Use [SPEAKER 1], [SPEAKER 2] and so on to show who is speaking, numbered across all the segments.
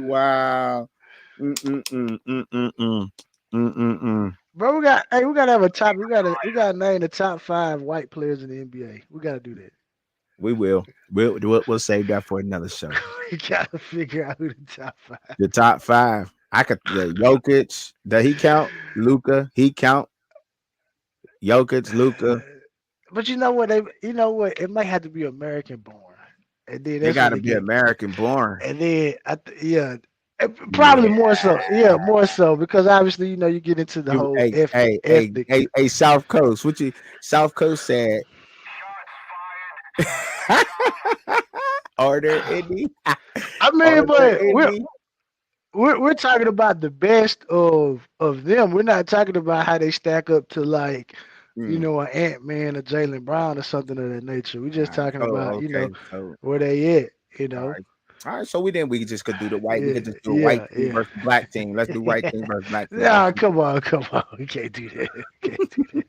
[SPEAKER 1] Wow. Mm-mm-mm, mm-mm-mm, mm-mm-mm.
[SPEAKER 2] Bro, we gotta have a top. We gotta name the top 5 white players in the NBA. We gotta do that.
[SPEAKER 1] We will. We'll save that for another show.
[SPEAKER 2] We gotta figure out who the top 5.
[SPEAKER 1] The top five. I could Jokic. Does he count? Luca. He count. Jokic, Luca.
[SPEAKER 2] But you know what? It might have to be American born, and then
[SPEAKER 1] They
[SPEAKER 2] that's when
[SPEAKER 1] gotta
[SPEAKER 2] they
[SPEAKER 1] be
[SPEAKER 2] get.
[SPEAKER 1] American born.
[SPEAKER 2] And then yeah, probably
[SPEAKER 1] Yeah.
[SPEAKER 2] more so. Yeah, more so because obviously you get into the
[SPEAKER 1] You,
[SPEAKER 2] whole
[SPEAKER 1] hey, hey, hey,
[SPEAKER 2] ethnic.
[SPEAKER 1] hey, hey, South Coast. What you South Coast said? Are there any?
[SPEAKER 2] I
[SPEAKER 1] Are
[SPEAKER 2] mean,
[SPEAKER 1] there
[SPEAKER 2] but
[SPEAKER 1] any?
[SPEAKER 2] we're talking about the best of them. We're not talking about how they stack up to like
[SPEAKER 1] Mm.
[SPEAKER 2] an Ant Man or Jalen Brown or something of that nature. We're just talking
[SPEAKER 1] Oh,
[SPEAKER 2] about
[SPEAKER 1] okay. So,
[SPEAKER 2] where they at.
[SPEAKER 1] all right. All right. So we just could do the white. We
[SPEAKER 2] Yeah,
[SPEAKER 1] could just do a white
[SPEAKER 2] yeah,
[SPEAKER 1] team
[SPEAKER 2] yeah.
[SPEAKER 1] versus black team. Let's do white team versus black team. Let's
[SPEAKER 2] Nah,
[SPEAKER 1] do.
[SPEAKER 2] come on, come on. We can't do that. Can't do that.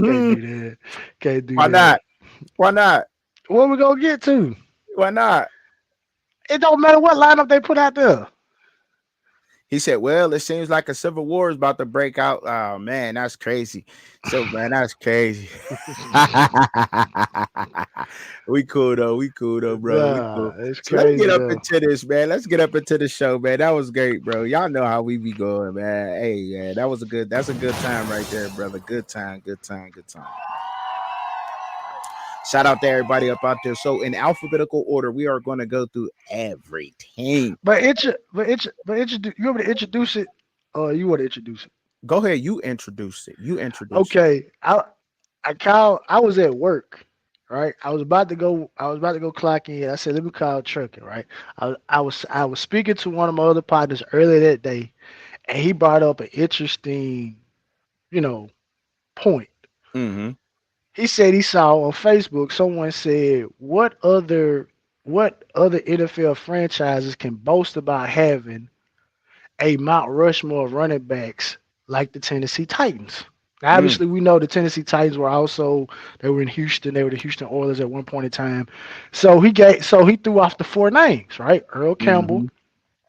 [SPEAKER 2] Can't
[SPEAKER 1] Mhm.
[SPEAKER 2] do that. Can't do
[SPEAKER 1] Why
[SPEAKER 2] that.
[SPEAKER 1] not? Why not?
[SPEAKER 2] What we gonna get to?
[SPEAKER 1] Why not?
[SPEAKER 2] It don't matter what lineup they put out there.
[SPEAKER 1] He said, "Well, it seems like a civil war is about to break out." Oh man, that's crazy. So man, that's crazy. We cool though. We cool though, bro. We
[SPEAKER 2] Nah,
[SPEAKER 1] cool.
[SPEAKER 2] it's
[SPEAKER 1] So let's get
[SPEAKER 2] crazy
[SPEAKER 1] up
[SPEAKER 2] though.
[SPEAKER 1] into this, man. Let's get up into the show, man. That was great, bro. Y'all know how we be going, man. Hey, yeah, that was a good. That's a good time right there, brother. Good time. Good time. Good time. Shout out to everybody up out there. So in alphabetical order, we are going to go through every team.
[SPEAKER 2] You want me to introduce it, or you want to introduce it?
[SPEAKER 1] Go ahead. You introduce it. You introduce it.
[SPEAKER 2] Okay, I was at work, right? I was about to go clock in. I said, let me call trucking, right? I was speaking to one of my other partners earlier that day, and he brought up an interesting, you know, point.
[SPEAKER 1] Mm-hmm.
[SPEAKER 2] He said he saw on Facebook someone said, what other NFL franchises can boast about having a Mount Rushmore of running backs like the Tennessee Titans?
[SPEAKER 1] Mm,
[SPEAKER 2] Obviously, we know the Tennessee Titans they were in Houston. They were the Houston Oilers at one point in time. So he threw off the four names, right? Earl Campbell,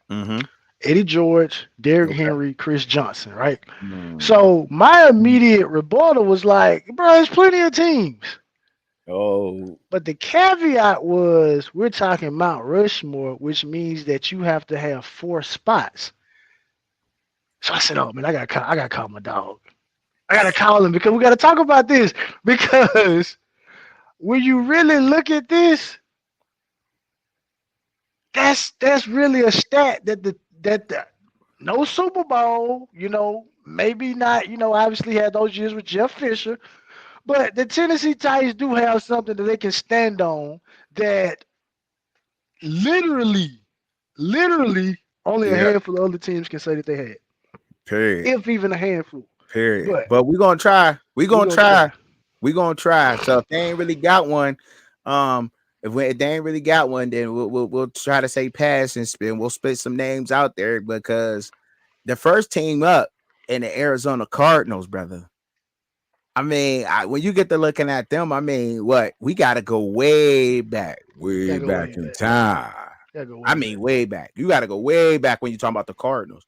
[SPEAKER 1] mm-hmm. Mm-hmm.
[SPEAKER 2] Eddie George, Derrick
[SPEAKER 1] Okay.
[SPEAKER 2] Henry, Chris Johnson, right?
[SPEAKER 1] Mm.
[SPEAKER 2] So my immediate rebuttal was like, bro, there's plenty of teams.
[SPEAKER 1] Oh,
[SPEAKER 2] But the caveat was we're talking Mount Rushmore, which means that you have to have four spots. So I said, "Oh man, I gotta call my dog. I gotta call him because we gotta talk about this. Because when you really look at this, that's really a stat that no Super Bowl, maybe not, obviously had those years with Jeff Fisher, but the Tennessee Titans do have something that they can stand on that literally, literally only a
[SPEAKER 1] yeah.
[SPEAKER 2] handful of other teams can say that they had,
[SPEAKER 1] Period.
[SPEAKER 2] if even a handful.
[SPEAKER 1] Period.
[SPEAKER 2] But
[SPEAKER 1] But we gonna try. We
[SPEAKER 2] we're
[SPEAKER 1] gonna
[SPEAKER 2] gonna
[SPEAKER 1] try.
[SPEAKER 2] try.
[SPEAKER 1] We gonna try. So if they ain't really got one, um, if they ain't really got one, then we'll try to say pass and spin. We'll spit some names out there because the first team up in the Arizona Cardinals, brother. I mean, when you get to looking at them, I mean, what we got to go way
[SPEAKER 2] Gotta go
[SPEAKER 1] back
[SPEAKER 2] way
[SPEAKER 1] in
[SPEAKER 2] back.
[SPEAKER 1] time.
[SPEAKER 2] Gotta go
[SPEAKER 1] I
[SPEAKER 2] way
[SPEAKER 1] mean,
[SPEAKER 2] back.
[SPEAKER 1] way back. You got to go way back when you talking about the Cardinals.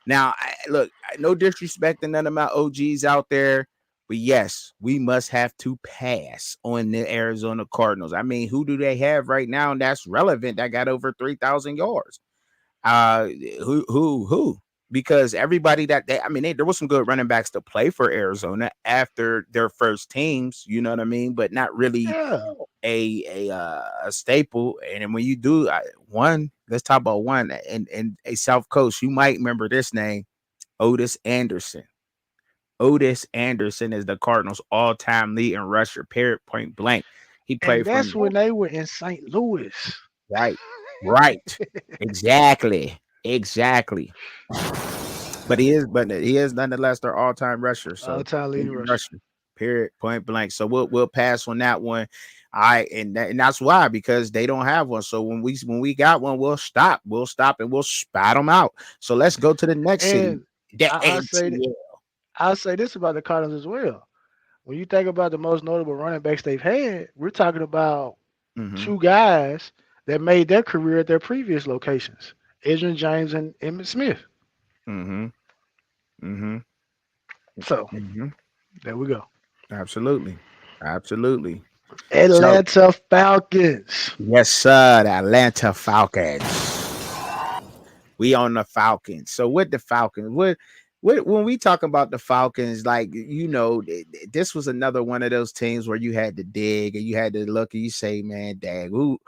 [SPEAKER 1] Now, look, no disrespect to none of my OGs out there, but yes, we must have to pass on the Arizona Cardinals. I mean, who do they have right now that's relevant that got over 3,000 yards? Uh, who? Because everybody there was some good running backs to play for Arizona after their first teams. You know what I mean? But not really
[SPEAKER 2] Yeah.
[SPEAKER 1] a staple. And then when you do one, let's talk about one and a South Coast. You might remember this name, Otis Anderson. Otis Anderson is the Cardinals' all-time leading rusher. Period. Point blank. He
[SPEAKER 2] And
[SPEAKER 1] played for
[SPEAKER 2] that's
[SPEAKER 1] me.
[SPEAKER 2] when they were in St. Louis.
[SPEAKER 1] Right. Right. Exactly. Exactly. But he is nonetheless their all-time rusher.
[SPEAKER 2] All
[SPEAKER 1] So
[SPEAKER 2] time leading
[SPEAKER 1] leading
[SPEAKER 2] rusher.
[SPEAKER 1] rusher. Period. Point blank. So we'll pass on that one. And that's why, because they don't have one. So when we got one, we'll stop. We'll stop and we'll spat them out. So let's go to the next city.
[SPEAKER 2] And
[SPEAKER 1] The
[SPEAKER 2] I, I say th-
[SPEAKER 1] ATL.
[SPEAKER 2] I'll say this about the Cardinals as well. When you think about the most notable running backs they've had, we're talking about
[SPEAKER 1] Mm-hmm.
[SPEAKER 2] two guys that made their career at their previous locations. Adrian James and Emmitt Smith.
[SPEAKER 1] Mm-hmm. Mm-hmm.
[SPEAKER 2] So
[SPEAKER 1] Mm-hmm.
[SPEAKER 2] there we go.
[SPEAKER 1] Absolutely. Absolutely. So
[SPEAKER 2] Atlanta Falcons.
[SPEAKER 1] yes, sir. The Atlanta Falcons. We on the Falcons. So with the Falcons, what when we talk about the Falcons, like this was another one of those teams where you had to dig and you had to look and you say, man, dang, who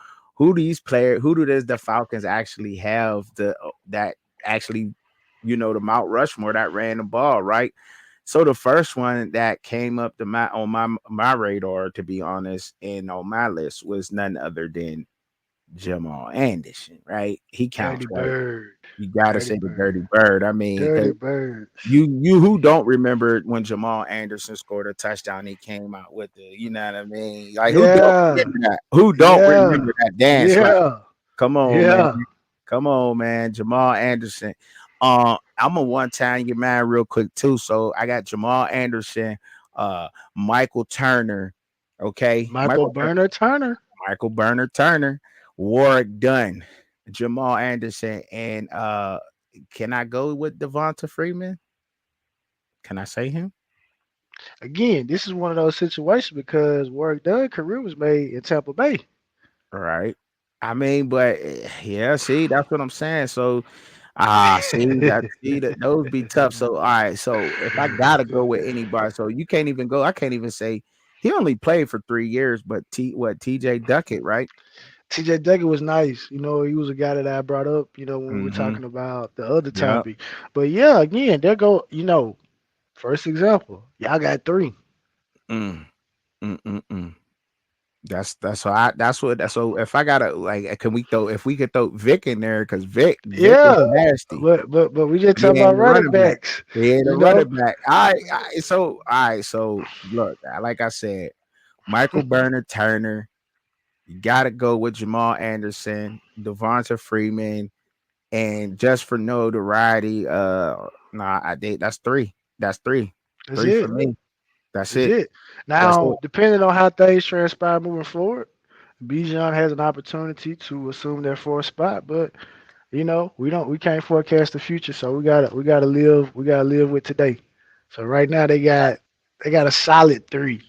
[SPEAKER 1] these players, who do this the Falcons actually have that actually, the Mount Rushmore that ran the ball, right? So the first one that came up to my radar, to be honest, and on my list was none other than Jamal Anderson, right? He
[SPEAKER 2] Dirty
[SPEAKER 1] counts, right?
[SPEAKER 2] Bird.
[SPEAKER 1] You gotta
[SPEAKER 2] Dirty
[SPEAKER 1] say the
[SPEAKER 2] Bird.
[SPEAKER 1] dirty bird. I mean,
[SPEAKER 2] Dirty
[SPEAKER 1] because
[SPEAKER 2] Birds.
[SPEAKER 1] you who don't remember when Jamal Anderson scored a touchdown, he came out with you know what I mean? Like who don't
[SPEAKER 2] Yeah.
[SPEAKER 1] remember that? Who don't
[SPEAKER 2] Yeah.
[SPEAKER 1] remember that dance? Like,
[SPEAKER 2] Yeah.
[SPEAKER 1] come on, man.
[SPEAKER 2] Yeah.
[SPEAKER 1] Come on, man. Jamal Anderson. I'm a one-time your man real quick too. So I got Jamal Anderson, Michael Turner. Okay.
[SPEAKER 2] Michael Burner Turner.
[SPEAKER 1] Michael Bernard Turner, Warwick Dunn, Jamal Anderson, and can I go with Devonta Freeman? Can I say him?
[SPEAKER 2] Again, this is one of those situations because Warwick Dunn career was made in Tampa Bay.
[SPEAKER 1] All right. I mean, but yeah, see, that's what I'm saying. So see that those be tough. So all right, so if I gotta go with anybody, so you can't even go, I can't even say he only played for 3 years, but TJ Duckett, right?
[SPEAKER 2] TJ Duckett was nice. He was a guy that I brought up, when we were
[SPEAKER 1] Mm-hmm.
[SPEAKER 2] talking about the other
[SPEAKER 1] Yep.
[SPEAKER 2] topic. But yeah, again, there go, first example. Y'all got three.
[SPEAKER 1] Mm, mm. That's so so if I gotta like can we throw if we could throw Vic in there because Vic was
[SPEAKER 2] Yeah.
[SPEAKER 1] nasty.
[SPEAKER 2] But we just
[SPEAKER 1] He
[SPEAKER 2] talking
[SPEAKER 1] ain't
[SPEAKER 2] about
[SPEAKER 1] a
[SPEAKER 2] running
[SPEAKER 1] running back.
[SPEAKER 2] backs,
[SPEAKER 1] He ain't a
[SPEAKER 2] you know?
[SPEAKER 1] running back. So look, like I said, Michael Bernard Turner, you gotta go with Jamal Anderson, Devonta Freeman, and just for notoriety, I did that's three. That's three.
[SPEAKER 2] That's
[SPEAKER 1] Three for
[SPEAKER 2] it.
[SPEAKER 1] me. That's
[SPEAKER 2] That's
[SPEAKER 1] it.
[SPEAKER 2] it.
[SPEAKER 1] That's
[SPEAKER 2] Now,
[SPEAKER 1] it.
[SPEAKER 2] depending on how things transpire moving forward, Bijan has an opportunity to assume that fourth spot, but we can't forecast the future, so we gotta live with today. So right now they got a solid three.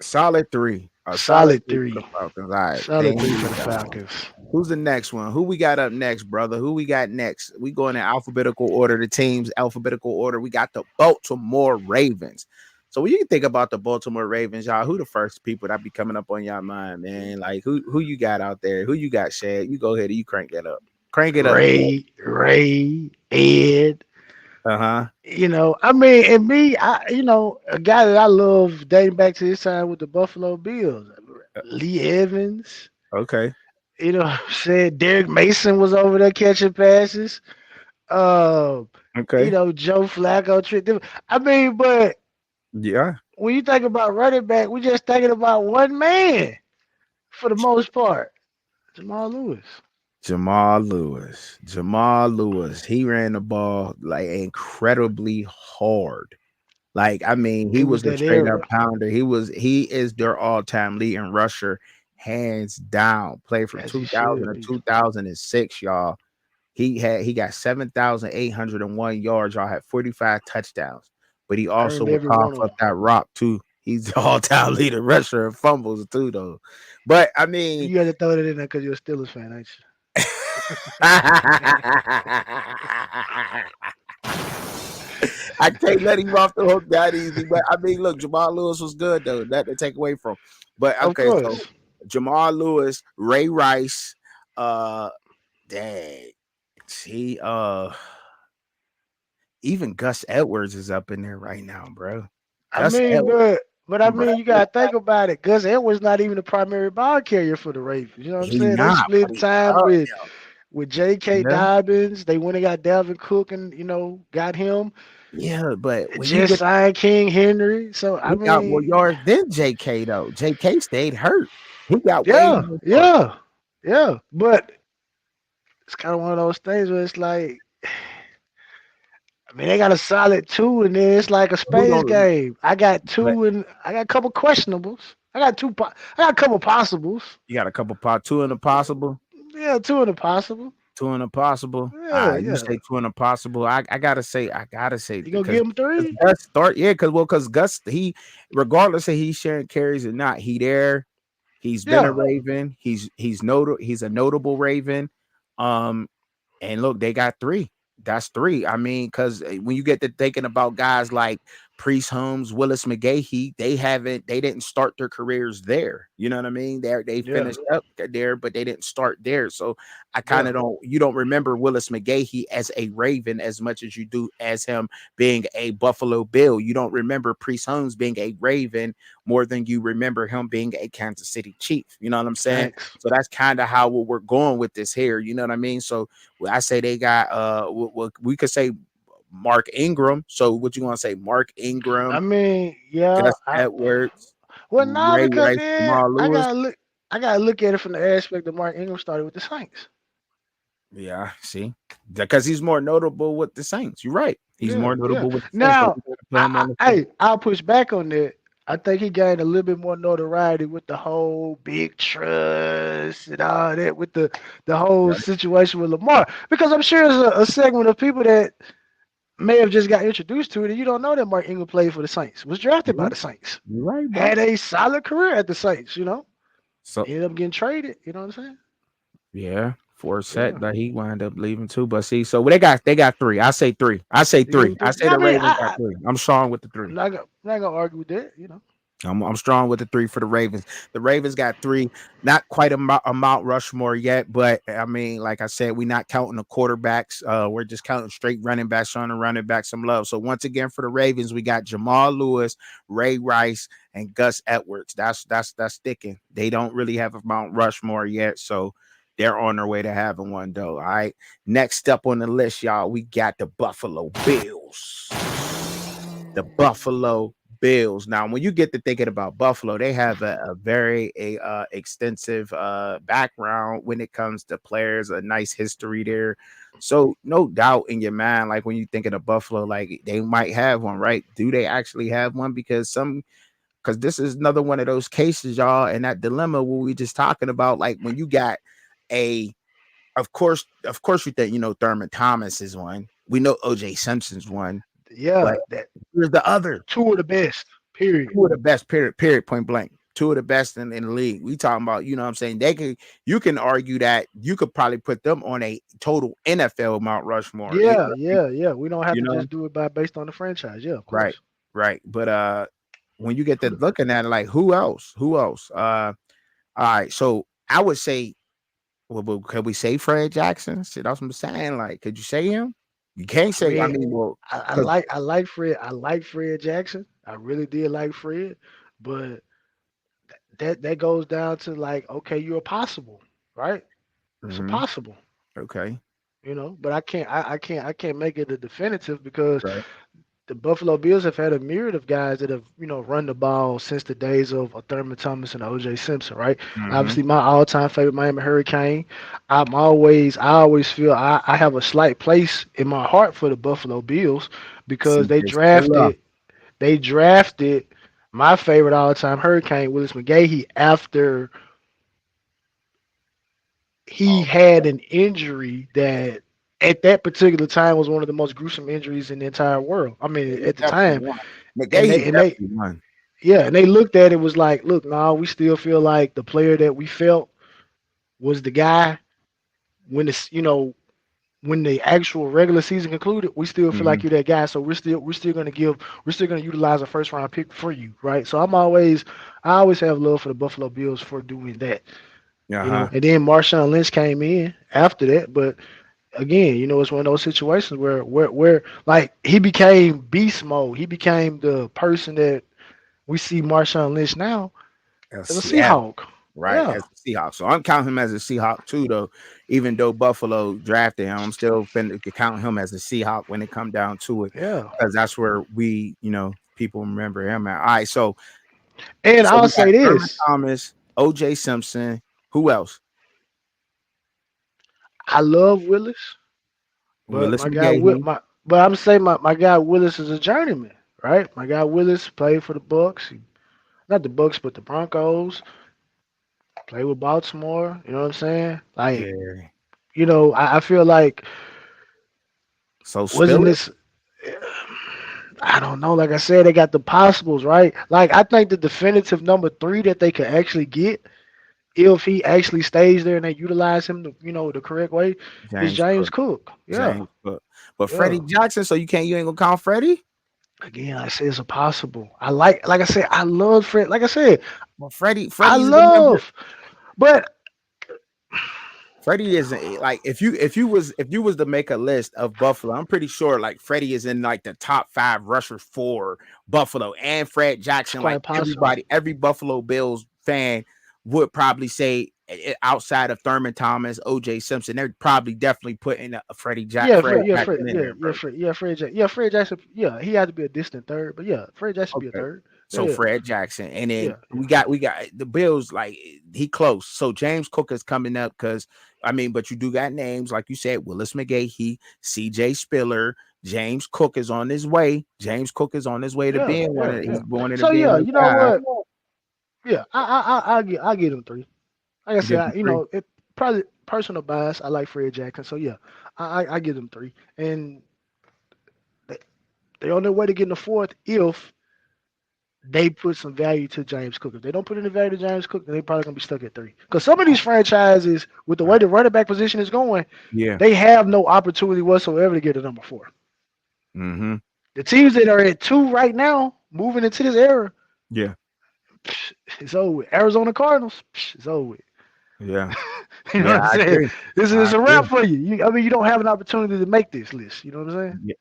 [SPEAKER 1] Solid three. A solid
[SPEAKER 2] Solid
[SPEAKER 1] three for
[SPEAKER 2] three.
[SPEAKER 1] the Falcons. All right. They
[SPEAKER 2] Solid
[SPEAKER 1] ain't
[SPEAKER 2] three for
[SPEAKER 1] lose
[SPEAKER 2] the
[SPEAKER 1] that one.
[SPEAKER 2] Falcons.
[SPEAKER 1] Who's the next one? Who we got up next, brother? Who we got next? We going in alphabetical order. The teams alphabetical order. We got the Baltimore Ravens. So when you think about the Baltimore Ravens, y'all, who the first people that be coming up on y'all mind, man? Like who you got out there? Who you got, Shad? You go ahead and you crank that up. Crank it up, Shad.
[SPEAKER 2] Ray, Ed.
[SPEAKER 1] Uh-huh.
[SPEAKER 2] I mean, and me, a guy that I love dating back to this time with the Buffalo Bills, Lee Evans.
[SPEAKER 1] Okay.
[SPEAKER 2] What I'm saying? Derek Mason was over there catching passes. Uh,
[SPEAKER 1] Okay.
[SPEAKER 2] Joe Flacco. I mean, but
[SPEAKER 1] Yeah.
[SPEAKER 2] when you think about running back, we just thinking about one man for the most part, Jamal Lewis.
[SPEAKER 1] Jamal Lewis. Jamal Lewis. He ran the ball like incredibly hard. Like, I mean, he
[SPEAKER 2] It was
[SPEAKER 1] was a
[SPEAKER 2] that
[SPEAKER 1] straight up
[SPEAKER 2] era,
[SPEAKER 1] pounder. He is their all-time leading rusher, hands down. Played from
[SPEAKER 2] as he
[SPEAKER 1] 2000
[SPEAKER 2] should
[SPEAKER 1] to
[SPEAKER 2] be.
[SPEAKER 1] 2006, y'all. He got 7,801 yards. Y'all had 45 touchdowns. But he also
[SPEAKER 2] Earned
[SPEAKER 1] would
[SPEAKER 2] every
[SPEAKER 1] cough
[SPEAKER 2] one of
[SPEAKER 1] up
[SPEAKER 2] them.
[SPEAKER 1] that rock too. He's the all-time leading rusher and fumbles too, though. But I mean,
[SPEAKER 2] You had to throw that in there because you're a Steelers fan, ain't
[SPEAKER 1] I can't let him off the hook that easy. But I mean, look, Jamal Lewis was good though. That to take away from. But
[SPEAKER 2] you? Of
[SPEAKER 1] okay, so
[SPEAKER 2] course.
[SPEAKER 1] Jamal Lewis, Ray Rice, uh, dang, he even Gus Edwards is up in there right now, bro.
[SPEAKER 2] I
[SPEAKER 1] Gus
[SPEAKER 2] mean,
[SPEAKER 1] Edwards,
[SPEAKER 2] but I
[SPEAKER 1] bro,
[SPEAKER 2] mean, you gotta think about it. Gus Edwards not even the primary ball carrier for the Ravens. You know what I'm
[SPEAKER 1] he
[SPEAKER 2] saying? They
[SPEAKER 1] not,
[SPEAKER 2] split
[SPEAKER 1] but he
[SPEAKER 2] time
[SPEAKER 1] love
[SPEAKER 2] with J.K.
[SPEAKER 1] him. Yeah,
[SPEAKER 2] Dobbins. They went and got Dalvin Cook and got him.
[SPEAKER 1] yeah, but when you
[SPEAKER 2] Just
[SPEAKER 1] get
[SPEAKER 2] signed King Henry. So I
[SPEAKER 1] he got more
[SPEAKER 2] mean,
[SPEAKER 1] yards than J.K. though. J.K. stayed hurt. He got way
[SPEAKER 2] yeah,
[SPEAKER 1] more yards.
[SPEAKER 2] yeah, yeah. But it's kind of one of those things where it's like, I mean, they got a solid two, and then it's like a
[SPEAKER 1] Who
[SPEAKER 2] space
[SPEAKER 1] don't?
[SPEAKER 2] game. I got
[SPEAKER 1] But
[SPEAKER 2] two, and I got a couple questionables. I got a couple possibles.
[SPEAKER 1] you got a couple pot two in the possible.
[SPEAKER 2] Yeah, two in the possible.
[SPEAKER 1] To an impossible.
[SPEAKER 2] Yeah,
[SPEAKER 1] You
[SPEAKER 2] yeah.
[SPEAKER 1] say to an impossible. I gotta say
[SPEAKER 2] You gonna
[SPEAKER 1] because
[SPEAKER 2] give him three?
[SPEAKER 1] Gus start, yeah, because Gus, he, regardless of he's sharing carries or not, he there. He's been a
[SPEAKER 2] Yeah,
[SPEAKER 1] Raven. He's a notable Raven. Um, and look, they got three. That's three. I mean, because when you get to thinking about guys like Priest Holmes, Willis McGahee, they didn't start their careers there. You know what I mean? They
[SPEAKER 2] yeah,
[SPEAKER 1] finished up there, but they didn't start there. So I kind
[SPEAKER 2] yeah.
[SPEAKER 1] of don't. You don't remember Willis McGahee as a Raven as much as you do as him being a Buffalo Bill. You don't remember Priest Holmes being a Raven more than you remember him being a Kansas City Chief. You know what I'm saying?
[SPEAKER 2] Facts.
[SPEAKER 1] So that's kind of how we're going with this here. You know what I mean? So well, I say they got we could say Mark Ingram. So what you want to say? Mark
[SPEAKER 2] I
[SPEAKER 1] Ingram,
[SPEAKER 2] mean, yeah.
[SPEAKER 1] Gus Edwards,
[SPEAKER 2] Well, nah,
[SPEAKER 1] Ray
[SPEAKER 2] because
[SPEAKER 1] Rice,
[SPEAKER 2] then
[SPEAKER 1] Jamal
[SPEAKER 2] I
[SPEAKER 1] Lewis.
[SPEAKER 2] gotta look. I gotta look at it from the aspect that Mark Ingram started with the Saints.
[SPEAKER 1] Yeah, see, because he's more notable with the Saints. You're right. He's
[SPEAKER 2] Yeah,
[SPEAKER 1] more
[SPEAKER 2] yeah.
[SPEAKER 1] notable with the Saints. So
[SPEAKER 2] Now,
[SPEAKER 1] we gotta put him on the same.
[SPEAKER 2] I'll push back on that. I think he gained a little bit more notoriety with the whole big trust and all that, with the whole
[SPEAKER 1] Right.
[SPEAKER 2] situation with Lamar. Because I'm sure there's a segment of people that may have just got introduced to it, and you don't know that Mark Ingram played for the Saints, was drafted by
[SPEAKER 1] You're
[SPEAKER 2] the Saints,
[SPEAKER 1] right, bro.
[SPEAKER 2] had a solid career at the Saints.
[SPEAKER 1] So
[SPEAKER 2] Ended up getting traded. You know what I'm saying?
[SPEAKER 1] yeah, for a set
[SPEAKER 2] Yeah.
[SPEAKER 1] that he wound up leaving too. But see, so they got three. I say three. I say
[SPEAKER 2] You give
[SPEAKER 1] three.
[SPEAKER 2] him
[SPEAKER 1] I
[SPEAKER 2] three.
[SPEAKER 1] say
[SPEAKER 2] Yeah, I
[SPEAKER 1] the
[SPEAKER 2] mean,
[SPEAKER 1] Ravens got three. I'm strong with the
[SPEAKER 2] I'm
[SPEAKER 1] three.
[SPEAKER 2] not gonna argue with that.
[SPEAKER 1] I'm strong with the three for the Ravens. The Ravens got three, not quite a Mount Rushmore yet, but I mean, like I said, we're not counting the quarterbacks. We're just counting straight running backs, showing the running back some love. So once again, for the Ravens, we got Jamal Lewis, Ray Rice, and Gus Edwards. That's sticking. They don't really have a Mount Rushmore yet, so they're on their way to having one though. All right. Next up on the list, y'all, we got the Buffalo Bills. The Buffalo Bills. Now, when you get to thinking about Buffalo, they have a very extensive background when it comes to players, a nice history there. So no doubt in your mind, like when you thinking of Buffalo, like they might have one, right? Do they actually have one? Because this is another one of those cases, y'all, and that dilemma what we just talking about, like when you got a, of course, we think Thurman Thomas is one. We know OJ Simpson's one, but
[SPEAKER 2] Yeah, that
[SPEAKER 1] here's the other.
[SPEAKER 2] two of the best. Period.
[SPEAKER 1] Two of the best, period, point blank. Two of the best in the league. We talking about, you know what I'm saying? You can argue that you could probably put them on a total NFL Mount Rushmore.
[SPEAKER 2] Yeah, yeah, yeah. We don't have
[SPEAKER 1] You
[SPEAKER 2] to
[SPEAKER 1] know,
[SPEAKER 2] just do it by based on the franchise. Yeah, of
[SPEAKER 1] right,
[SPEAKER 2] course.
[SPEAKER 1] right. But when you get
[SPEAKER 2] Who
[SPEAKER 1] to
[SPEAKER 2] the-
[SPEAKER 1] looking at it, like who else? Who else? All right. So I would say, well, could we say Fred Jackson? Shit, that's what I'm saying. Like, could you say him? You can't
[SPEAKER 2] I
[SPEAKER 1] say, I
[SPEAKER 2] mean,
[SPEAKER 1] mean, well,
[SPEAKER 2] I
[SPEAKER 1] because
[SPEAKER 2] like I like Fred. I like Fred Jackson. I really did like Fred, but that goes down to like, okay, you're possible, right? It's a possible,
[SPEAKER 1] okay.
[SPEAKER 2] But I can't make it a definitive because
[SPEAKER 1] Right.
[SPEAKER 2] the Buffalo Bills have had a myriad of guys that have, run the ball since the days of Thurman Thomas and OJ Simpson, right?
[SPEAKER 1] Mm-hmm.
[SPEAKER 2] Obviously, my all-time favorite Miami Hurricane. I always feel I have a slight place in my heart for the Buffalo Bills because they
[SPEAKER 1] CJ Spiller.
[SPEAKER 2] drafted they drafted my favorite all-time Hurricane, Willis McGahee, after he
[SPEAKER 1] Oh,
[SPEAKER 2] had an injury that at that particular time was one of the most gruesome injuries in the entire world. I
[SPEAKER 1] yeah,
[SPEAKER 2] mean,
[SPEAKER 1] he
[SPEAKER 2] at the
[SPEAKER 1] definitely
[SPEAKER 2] time,
[SPEAKER 1] won.
[SPEAKER 2] and
[SPEAKER 1] McGahee
[SPEAKER 2] they and they
[SPEAKER 1] definitely won.
[SPEAKER 2] yeah, and they looked at it was like, look, no, we still feel like the player that we felt was the guy when when the actual regular season concluded, we still feel like
[SPEAKER 1] Mhm.
[SPEAKER 2] you're that guy. So we're still gonna utilize a first round pick for you, right? So I always have love for the Buffalo Bills for doing that.
[SPEAKER 1] Uh-huh.
[SPEAKER 2] And then Marshawn Lynch came in after that, but again, it's one of those situations where like he became beast mode. He became the person that we see Marshawn Lynch now as a
[SPEAKER 1] Yeah,
[SPEAKER 2] Seahawk.
[SPEAKER 1] right,
[SPEAKER 2] Yeah,
[SPEAKER 1] as a Seahawk. So I'm counting him as a Seahawk too, though. Even though Buffalo drafted him, I'm still finna count him as a Seahawk when it come down to it,
[SPEAKER 2] yeah.
[SPEAKER 1] because that's where people remember him at. All right, so
[SPEAKER 2] And
[SPEAKER 1] we
[SPEAKER 2] I'll
[SPEAKER 1] got
[SPEAKER 2] say
[SPEAKER 1] Thurman
[SPEAKER 2] this:
[SPEAKER 1] Thomas, OJ Simpson. Who else?
[SPEAKER 2] I love Willis, but
[SPEAKER 1] Willis
[SPEAKER 2] my guy Will
[SPEAKER 1] McGahee.
[SPEAKER 2] my but I'm saying my guy Willis is a journeyman, right? My guy Willis played for the Bucks, not the Bucks, but the Broncos. Played with Baltimore. You know what I'm saying? Like
[SPEAKER 1] Yeah.
[SPEAKER 2] I feel like
[SPEAKER 1] So
[SPEAKER 2] wasn't
[SPEAKER 1] spill it.
[SPEAKER 2] this. I don't know. Like I said, they got the possibles, right? Like I think the definitive number three that they could actually get if he actually stays there and they utilize him the correct way is
[SPEAKER 1] James
[SPEAKER 2] James
[SPEAKER 1] Cook.
[SPEAKER 2] Cook. Yeah,
[SPEAKER 1] James Cook. But
[SPEAKER 2] yeah.
[SPEAKER 1] Freddie Jackson, so you ain't gonna count Freddie?
[SPEAKER 2] Again, I say it's a possible. Like I said, I love Fred. Like I said,
[SPEAKER 1] Well,
[SPEAKER 2] I
[SPEAKER 1] Freddie's the number.
[SPEAKER 2] love, but
[SPEAKER 1] Freddie isn't like if you was to make a list of Buffalo, I'm pretty sure like Freddie is in like the top 5 rushers for Buffalo and Fred
[SPEAKER 2] it's
[SPEAKER 1] Jackson. Like
[SPEAKER 2] quite possible.
[SPEAKER 1] every Buffalo Bills fan would probably say outside of Thurman Thomas, OJ Simpson, they're probably definitely putting a
[SPEAKER 2] Yeah,
[SPEAKER 1] Fred
[SPEAKER 2] Fred. Yeah, Fred.
[SPEAKER 1] Jackson in
[SPEAKER 2] Yeah,
[SPEAKER 1] there,
[SPEAKER 2] yeah,
[SPEAKER 1] bro.
[SPEAKER 2] Fred. Yeah, Fred. Yeah, Fred Jackson. Yeah, he had to be a distant third, but yeah, Fred Jackson be a
[SPEAKER 1] Okay.
[SPEAKER 2] third. Yeah,
[SPEAKER 1] So
[SPEAKER 2] yeah,
[SPEAKER 1] Fred Jackson, and then
[SPEAKER 2] yeah, yeah.
[SPEAKER 1] we got the Bills. Like he close. So James Cook is coming up because I mean, but you do got names like you said, Willis McGahee, C.J. Spiller, James Cook is on his way. James Cook is on his way to
[SPEAKER 2] Yeah,
[SPEAKER 1] being one
[SPEAKER 2] yeah,
[SPEAKER 1] of. He's
[SPEAKER 2] yeah.
[SPEAKER 1] wanting to
[SPEAKER 2] So
[SPEAKER 1] being
[SPEAKER 2] yeah,
[SPEAKER 1] the
[SPEAKER 2] you know
[SPEAKER 1] guy.
[SPEAKER 2] what? Yeah, I get him three. Like I
[SPEAKER 1] You
[SPEAKER 2] said,
[SPEAKER 1] give him three.
[SPEAKER 2] it probably personal bias. I like Fred Jackson, so yeah, I give them three, and they they on their way to getting the fourth if they put some value to James Cook. If they don't put any value to James Cook, then they probably gonna be stuck at three. Because some of these franchises, with the way the running back position is going,
[SPEAKER 1] Yeah.
[SPEAKER 2] they have no opportunity whatsoever to get a number four.
[SPEAKER 1] Mm-hmm.
[SPEAKER 2] The teams that are at two right now, moving into this era,
[SPEAKER 1] Yeah.
[SPEAKER 2] it's over with. Arizona Cardinals, it's over with.
[SPEAKER 1] Yeah.
[SPEAKER 2] You know
[SPEAKER 1] Yeah.
[SPEAKER 2] what I'm
[SPEAKER 1] I
[SPEAKER 2] saying?
[SPEAKER 1] agree.
[SPEAKER 2] This
[SPEAKER 1] I
[SPEAKER 2] is a
[SPEAKER 1] agree.
[SPEAKER 2] wrap for you. I mean, you don't have an opportunity to make this list. You know what I'm saying?
[SPEAKER 1] Yeah.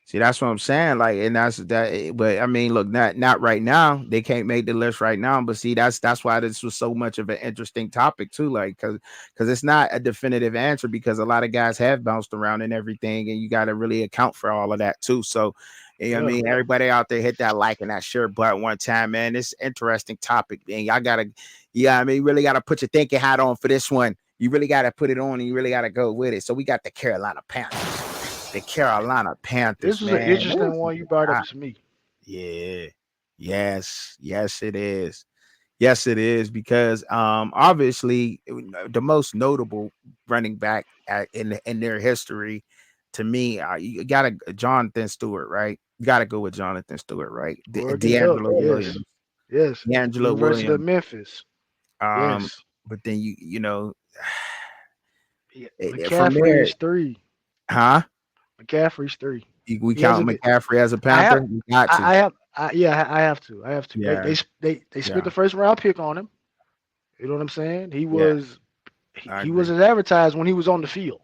[SPEAKER 1] See, that's what I'm saying. Like, and that's that. But I mean, look, not right now. They can't make the list right now. But see, that's why this was so much of an interesting topic too. Like, because it's not a definitive answer because a lot of guys have bounced around and everything, and you got to really account for all of that too. So, you know what I
[SPEAKER 2] Yeah.
[SPEAKER 1] mean, everybody out there hit that like and that share button one time, man. It's an interesting topic, man. Y'all gotta, yeah, I mean, you really gotta put your thinking hat on for this one. You really gotta put it on, and you really gotta go with it. So we got the Carolina Panthers. The Carolina
[SPEAKER 2] This
[SPEAKER 1] Panthers,
[SPEAKER 2] was an
[SPEAKER 1] man.
[SPEAKER 2] interesting one you brought up to me.
[SPEAKER 1] Yeah. Yes, it is. Yes, it is because obviously the most notable running back in their history to me, you got to Jonathan Stewart, right? You got to go with Jonathan Stewart, right?
[SPEAKER 2] Oregon Duck,
[SPEAKER 1] D'Angelo
[SPEAKER 2] yes,
[SPEAKER 1] Williams,
[SPEAKER 2] yes.
[SPEAKER 1] D'Angelo
[SPEAKER 2] University of
[SPEAKER 1] Williams.
[SPEAKER 2] Memphis,
[SPEAKER 1] Um,
[SPEAKER 2] yes.
[SPEAKER 1] but then you know
[SPEAKER 2] Yeah.
[SPEAKER 1] from
[SPEAKER 2] McCaffrey
[SPEAKER 1] there,
[SPEAKER 2] is three.
[SPEAKER 1] huh?
[SPEAKER 2] McCaffrey's three.
[SPEAKER 1] We
[SPEAKER 2] He hasn't
[SPEAKER 1] count
[SPEAKER 2] been.
[SPEAKER 1] McCaffrey as a
[SPEAKER 2] I have.
[SPEAKER 1] Panther. We got to.
[SPEAKER 2] I have. Yeah, I have to. I have to.
[SPEAKER 1] Yeah,
[SPEAKER 2] They spent
[SPEAKER 1] yeah,
[SPEAKER 2] the first round pick on him. You know what I'm saying?
[SPEAKER 1] yeah. I
[SPEAKER 2] He was
[SPEAKER 1] agree.
[SPEAKER 2] as advertised when he was on the field.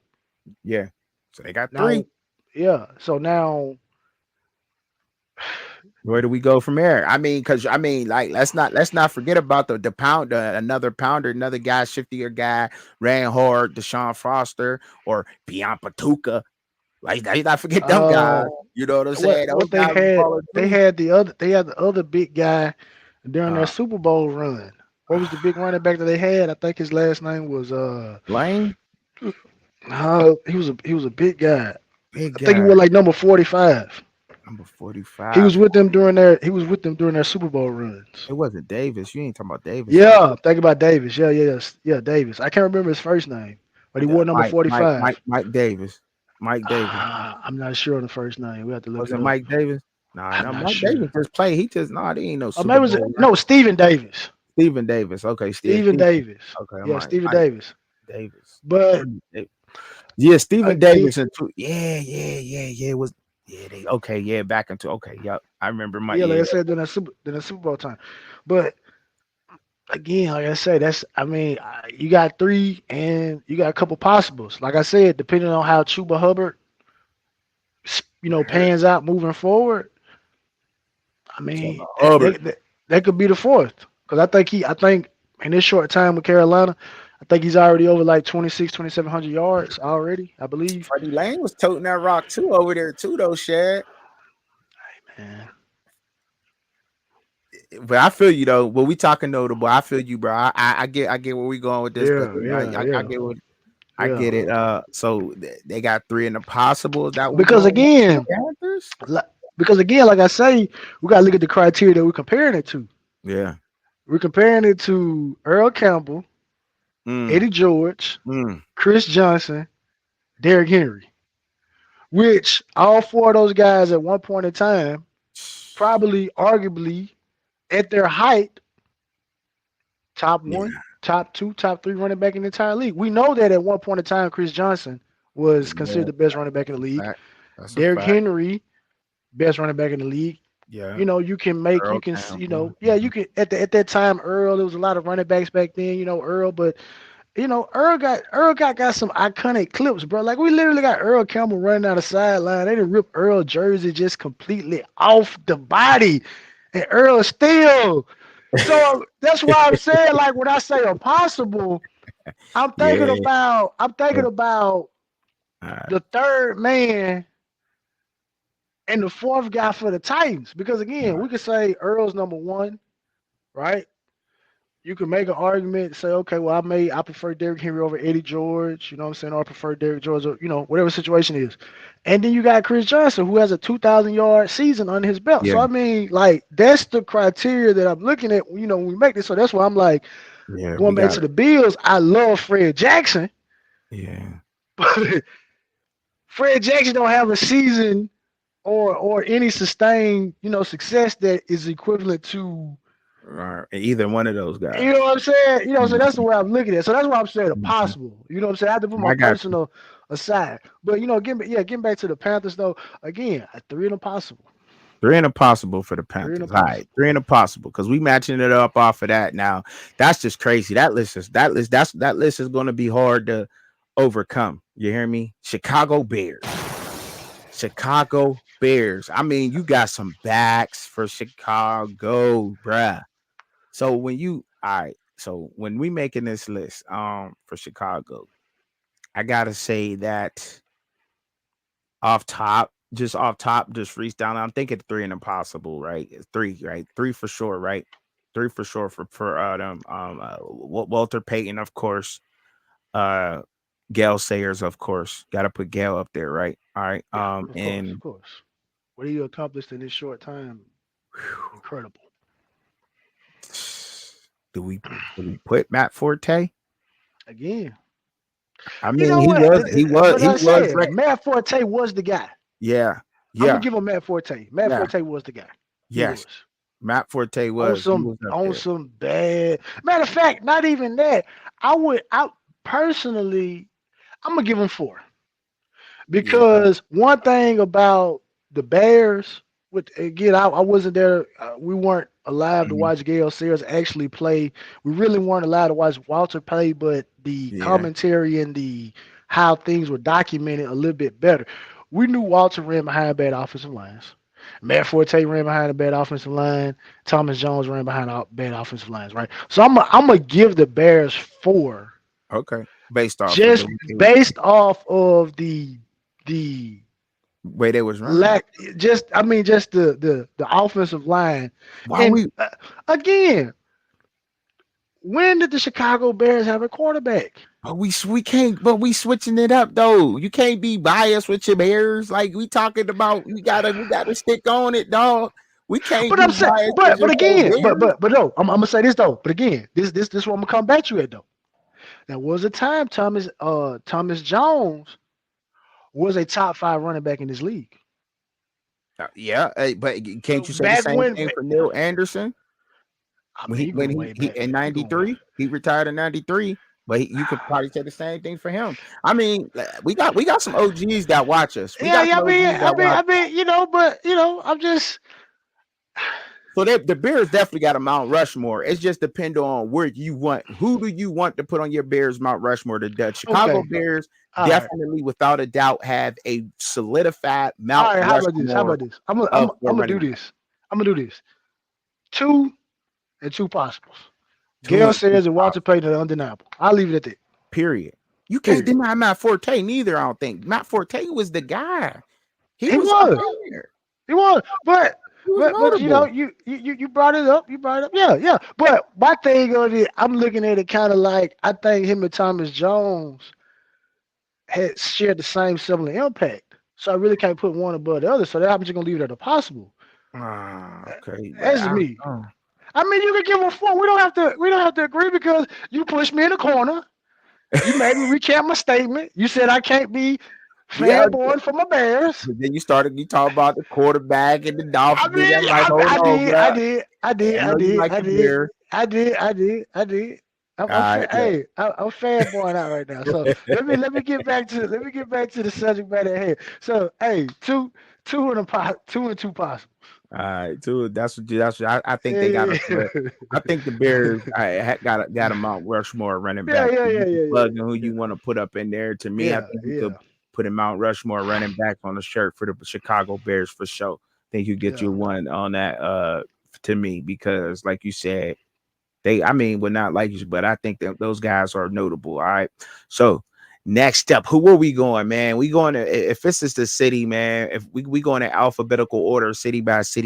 [SPEAKER 1] Yeah. So they got
[SPEAKER 2] Now,
[SPEAKER 1] three.
[SPEAKER 2] yeah. So now,
[SPEAKER 1] Where do we go from there? I mean, because I mean, like, let's not forget about the pound, another pounder, another guy, shiftier guy, ran hard, Deshaun Foster or Bian Patuka. Like, let's not forget them guys.
[SPEAKER 2] uh,
[SPEAKER 1] You know what I'm saying? Those
[SPEAKER 2] what they
[SPEAKER 1] guys was
[SPEAKER 2] had,
[SPEAKER 1] balling too.
[SPEAKER 2] they had the other big guy during their
[SPEAKER 1] Uh,
[SPEAKER 2] Super Bowl run. What was the big running back that they had? I think his last name was
[SPEAKER 1] Lane,
[SPEAKER 2] no, he was a big guy.
[SPEAKER 1] big
[SPEAKER 2] I think he
[SPEAKER 1] guy,
[SPEAKER 2] was like number 45.
[SPEAKER 1] number
[SPEAKER 2] He was
[SPEAKER 1] 45.
[SPEAKER 2] with them during their Super Bowl runs.
[SPEAKER 1] It wasn't Davis. You ain't talking about Davis, right?
[SPEAKER 2] Yeah, think about Davis. Yeah, Davis. I can't remember his first name, but he wore number
[SPEAKER 1] Mike
[SPEAKER 2] 45.
[SPEAKER 1] Davis. Mike Davis.
[SPEAKER 2] I'm not sure on the first name. We have to look
[SPEAKER 1] Was
[SPEAKER 2] it
[SPEAKER 1] it
[SPEAKER 2] up.
[SPEAKER 1] Mike Davis? Nah,
[SPEAKER 2] I'm
[SPEAKER 1] no,
[SPEAKER 2] not
[SPEAKER 1] Mike
[SPEAKER 2] sure.
[SPEAKER 1] Davis just played. He just nah, there ain't no
[SPEAKER 2] Or
[SPEAKER 1] Super
[SPEAKER 2] maybe it was
[SPEAKER 1] Bowl.
[SPEAKER 2] no Stephen Davis.
[SPEAKER 1] Stephen Davis. Okay, yeah,
[SPEAKER 2] Stephen
[SPEAKER 1] Stephen.
[SPEAKER 2] Davis.
[SPEAKER 1] Okay,
[SPEAKER 2] Yeah, Stephen
[SPEAKER 1] Mike
[SPEAKER 2] Davis.
[SPEAKER 1] Davis.
[SPEAKER 2] But
[SPEAKER 1] Yeah, Stephen
[SPEAKER 2] again,
[SPEAKER 1] Davis and two. Yeah. It was they okay. Yeah, back into okay. Yep, I remember my
[SPEAKER 2] yeah, like
[SPEAKER 1] yeah.
[SPEAKER 2] I said, during the Super Bowl time. But again, like I said, I mean, you got three and you got a couple possibles. Like I said, depending on how Chuba Hubbard, pans out moving forward. I
[SPEAKER 1] Talking
[SPEAKER 2] mean,
[SPEAKER 1] about Hubbard.
[SPEAKER 2] that could be the fourth. Because I think in this short time with Carolina, I think he's already over like 2,700 yards already, I believe.
[SPEAKER 1] Freddie Lane was toting that rock too over there too though, Shad.
[SPEAKER 2] Man.
[SPEAKER 1] But I feel you though. When we talking notable, I feel you, bro. I get where we going with this, but
[SPEAKER 2] Yeah,
[SPEAKER 1] I,
[SPEAKER 2] yeah,
[SPEAKER 1] I, I
[SPEAKER 2] yeah,
[SPEAKER 1] get what I
[SPEAKER 2] yeah.
[SPEAKER 1] get it. So they got three in the possible. Is that what we
[SPEAKER 2] Because
[SPEAKER 1] going with?
[SPEAKER 2] again,
[SPEAKER 1] Panthers?
[SPEAKER 2] like I say, we gotta look at the criteria that we're comparing it to.
[SPEAKER 1] Yeah.
[SPEAKER 2] We're comparing it to Earl Campbell,
[SPEAKER 1] Mm,
[SPEAKER 2] Eddie George,
[SPEAKER 1] mm.
[SPEAKER 2] Chris Johnson, Derrick Henry, which all four of those guys at one point in time, probably arguably at their height, top one,
[SPEAKER 1] Yeah,
[SPEAKER 2] top two, top three running back in the entire league. We know that at one point in time, Chris Johnson was
[SPEAKER 1] yeah,
[SPEAKER 2] considered the best running back in the
[SPEAKER 1] that's a
[SPEAKER 2] league.
[SPEAKER 1] fact. That's a
[SPEAKER 2] Derrick
[SPEAKER 1] fact.
[SPEAKER 2] Henry, best running back in the league.
[SPEAKER 1] Yeah,
[SPEAKER 2] You know, you can make, you
[SPEAKER 1] Earl
[SPEAKER 2] can,
[SPEAKER 1] Town.
[SPEAKER 2] yeah,
[SPEAKER 1] Mhm.
[SPEAKER 2] you can at that time. Earl, there was a lot of running backs back then. You know, Earl, but Earl got some iconic clips, bro. Like we literally got Earl Campbell running down the sideline. They didn't rip Earl jersey just completely off the body, and Earl still. So that's why I'm saying, like when I say impossible, I'm thinking
[SPEAKER 1] Yeah.
[SPEAKER 2] about I'm thinking
[SPEAKER 1] Oh,
[SPEAKER 2] about
[SPEAKER 1] all right.
[SPEAKER 2] the third man and the fourth guy for the Titans. Because
[SPEAKER 1] All
[SPEAKER 2] again,
[SPEAKER 1] right.
[SPEAKER 2] we could say Earl's number one, right? You can make an argument, say, okay, well, I prefer Derrick Henry over Eddie George, you know what I'm saying, or I prefer Derrick George, or, whatever the situation is. And then you got Chris Johnson, who has a 2,000-yard season under his belt.
[SPEAKER 1] Yeah.
[SPEAKER 2] So I mean, like that's the criteria that I'm looking at, when we make this. So that's why I'm like
[SPEAKER 1] Yeah. We
[SPEAKER 2] going back
[SPEAKER 1] got
[SPEAKER 2] to
[SPEAKER 1] it.
[SPEAKER 2] the Bills. I love Fred Jackson,
[SPEAKER 1] Yeah.
[SPEAKER 2] but Fred Jackson don't have a season or any sustained, success that is equivalent to.
[SPEAKER 1] All right. Either one of those guys.
[SPEAKER 2] You know what I'm saying? So that's the
[SPEAKER 1] Mhm,
[SPEAKER 2] way I'm looking at it. So that's why I'm saying
[SPEAKER 1] mhm.
[SPEAKER 2] possible. You know what I'm saying? I have to put my
[SPEAKER 1] I got you.
[SPEAKER 2] personal aside. But getting back to the Panthers though, again, a three and impossible.
[SPEAKER 1] Three and impossible for the
[SPEAKER 2] Three and
[SPEAKER 1] Panthers. All right,
[SPEAKER 2] impossible.
[SPEAKER 1] three and impossible because we matching it up off of that. Now that's just crazy. That list is going to be hard to overcome. You hear me? Chicago Bears. Chicago Bears. I mean, you got some backs for Chicago, bruh. So when you all right, so when we making this list, for Chicago, I gotta say that off top, just freestyle. I'm thinking three and impossible, right? It's three, right? Three for sure, right? Three for sure for them. Walter Payton, of course. Uh, Gail Sayers, of course. Got to put Gail up there, right? All right.
[SPEAKER 2] Yeah, of course, of
[SPEAKER 1] And
[SPEAKER 2] course. What you accomplished in this short time,
[SPEAKER 1] whew,
[SPEAKER 2] incredible.
[SPEAKER 1] do we put Matt Forte?
[SPEAKER 2] Again,
[SPEAKER 1] I
[SPEAKER 2] you
[SPEAKER 1] mean,
[SPEAKER 2] know
[SPEAKER 1] he
[SPEAKER 2] what?
[SPEAKER 1] was he was
[SPEAKER 2] But
[SPEAKER 1] he
[SPEAKER 2] I
[SPEAKER 1] was
[SPEAKER 2] said
[SPEAKER 1] great.
[SPEAKER 2] Matt Forte was the guy.
[SPEAKER 1] Yeah,
[SPEAKER 2] I'm gonna
[SPEAKER 1] yeah,
[SPEAKER 2] give him Matt Forte. Matt
[SPEAKER 1] yeah,
[SPEAKER 2] Forte was the guy. He
[SPEAKER 1] yes.
[SPEAKER 2] was.
[SPEAKER 1] Matt Forte
[SPEAKER 2] on
[SPEAKER 1] was he
[SPEAKER 2] some
[SPEAKER 1] was up
[SPEAKER 2] on
[SPEAKER 1] there.
[SPEAKER 2] some bad. Matter of fact, not even that. I personally, I'm gonna give him four
[SPEAKER 1] Yeah,
[SPEAKER 2] because one thing about the Bears, with again, I wasn't there. We weren't alive to
[SPEAKER 1] mhm,
[SPEAKER 2] watch Gale Sayers actually play. We really weren't allowed to watch Walter play, but the
[SPEAKER 1] yeah.
[SPEAKER 2] commentary and the how things were documented a little bit better. We knew Walter ran behind bad offensive lines. Matt Forte ran behind a bad offensive line. Thomas Jones ran behind bad offensive lines, right? So I'm gonna give the Bears four
[SPEAKER 1] Okay, based off of
[SPEAKER 2] just
[SPEAKER 1] the
[SPEAKER 2] based off of the
[SPEAKER 1] way they was running.
[SPEAKER 2] lack, just I mean just the offensive line.
[SPEAKER 1] Why
[SPEAKER 2] And
[SPEAKER 1] we
[SPEAKER 2] again, when did the Chicago Bears have a quarterback?
[SPEAKER 1] we can't, but we switching it up though. You can't be biased with your Bears. Like we talking about, we gotta stick on it, dog. We can't
[SPEAKER 2] But
[SPEAKER 1] be
[SPEAKER 2] I'm saying,
[SPEAKER 1] biased because
[SPEAKER 2] but
[SPEAKER 1] you're so
[SPEAKER 2] again,
[SPEAKER 1] Bears.
[SPEAKER 2] but no, I'm gonna say this though. But again, this what I'm gonna come back to you at though. There was a time Thomas Jones was a top five running back in this league.
[SPEAKER 1] Yeah, but can't you say the
[SPEAKER 2] Back
[SPEAKER 1] same
[SPEAKER 2] when,
[SPEAKER 1] thing for Neil Anderson
[SPEAKER 2] I
[SPEAKER 1] when
[SPEAKER 2] mean,
[SPEAKER 1] he
[SPEAKER 2] you go
[SPEAKER 1] when
[SPEAKER 2] way
[SPEAKER 1] he
[SPEAKER 2] back.
[SPEAKER 1] in
[SPEAKER 2] You go way.
[SPEAKER 1] '93 he retired in '93. But you could probably say the same thing for him. I mean, we got some OGs that watch us. We
[SPEAKER 2] Yeah,
[SPEAKER 1] got
[SPEAKER 2] yeah.
[SPEAKER 1] some OGs that watch.
[SPEAKER 2] But I'm just
[SPEAKER 1] So the Bears definitely got a Mount Rushmore. It's just depend on where you want. Who do you want to put on your Bears Mount Rushmore? The Chicago
[SPEAKER 2] okay.
[SPEAKER 1] Bears
[SPEAKER 2] All right,
[SPEAKER 1] definitely, without a doubt, have a solidified
[SPEAKER 2] all
[SPEAKER 1] Mount
[SPEAKER 2] right. How about this? How
[SPEAKER 1] Rushmore
[SPEAKER 2] about this? I'm gonna, I'm,
[SPEAKER 1] of
[SPEAKER 2] gonna-
[SPEAKER 1] their
[SPEAKER 2] I'm gonna
[SPEAKER 1] running
[SPEAKER 2] do
[SPEAKER 1] back.
[SPEAKER 2] this. I'm gonna do this. Two and two possibles.
[SPEAKER 1] Two
[SPEAKER 2] Gail
[SPEAKER 1] and two
[SPEAKER 2] says and Walter
[SPEAKER 1] possible.
[SPEAKER 2] Payton are undeniable. I'll leave it at that.
[SPEAKER 1] Period. You can't
[SPEAKER 2] Period.
[SPEAKER 1] deny Matt Forte neither. I don't think Matt Forte was the guy. He
[SPEAKER 2] He
[SPEAKER 1] was up
[SPEAKER 2] was.
[SPEAKER 1] there.
[SPEAKER 2] He was. But
[SPEAKER 1] He was
[SPEAKER 2] but
[SPEAKER 1] notable.
[SPEAKER 2] you brought it up. You brought it up. Yeah, yeah. But my thing on it, I'm looking at it kind of like I think him and Thomas Jones had shared the same similar impact. So I really can't put one above the other. So that I'm just gonna leave it at a possible.
[SPEAKER 1] Okay, but
[SPEAKER 2] That's
[SPEAKER 1] I
[SPEAKER 2] just
[SPEAKER 1] don't
[SPEAKER 2] me.
[SPEAKER 1] know.
[SPEAKER 2] I mean, you can give him four. We don't have to. We don't have to agree because you pushed me in the corner. You made me recant my statement. You said I can't be
[SPEAKER 1] Yeah,
[SPEAKER 2] fanboying for my Bears.
[SPEAKER 1] but then you talk about the quarterback and the
[SPEAKER 2] I
[SPEAKER 1] Dolphins. And I'm
[SPEAKER 2] mean,
[SPEAKER 1] like, hold
[SPEAKER 2] I
[SPEAKER 1] on,
[SPEAKER 2] did, I
[SPEAKER 1] bro.
[SPEAKER 2] did, I did,
[SPEAKER 1] I
[SPEAKER 2] I
[SPEAKER 1] know you
[SPEAKER 2] did,
[SPEAKER 1] like
[SPEAKER 2] I
[SPEAKER 1] the
[SPEAKER 2] did,
[SPEAKER 1] Bears.
[SPEAKER 2] I did.
[SPEAKER 1] All right, look.
[SPEAKER 2] Hey, I'm fanboying out right now. So let me get back to the subject matter at hand. So hey, two and two possible.
[SPEAKER 1] All right, too. I think they got
[SPEAKER 2] Yeah,
[SPEAKER 1] a select. I think the Bears got a Mount Rushmore running
[SPEAKER 2] yeah,
[SPEAKER 1] back.
[SPEAKER 2] yeah,
[SPEAKER 1] You
[SPEAKER 2] yeah,
[SPEAKER 1] can
[SPEAKER 2] yeah,
[SPEAKER 1] plug in who
[SPEAKER 2] yeah,
[SPEAKER 1] you want to put up in there. To me, I
[SPEAKER 2] yeah,
[SPEAKER 1] think you could
[SPEAKER 2] yeah,
[SPEAKER 1] put a Mount Rushmore running back on the shirt for the Chicago Bears for sure. Think you get
[SPEAKER 2] yeah,
[SPEAKER 1] you one on that. To me, because like you said, they. I mean, would not like you, but I think that those guys are notable. All right, so. Next up, who are we going, man? We going to if this is the city, man. If we going in alphabetical order, city by city.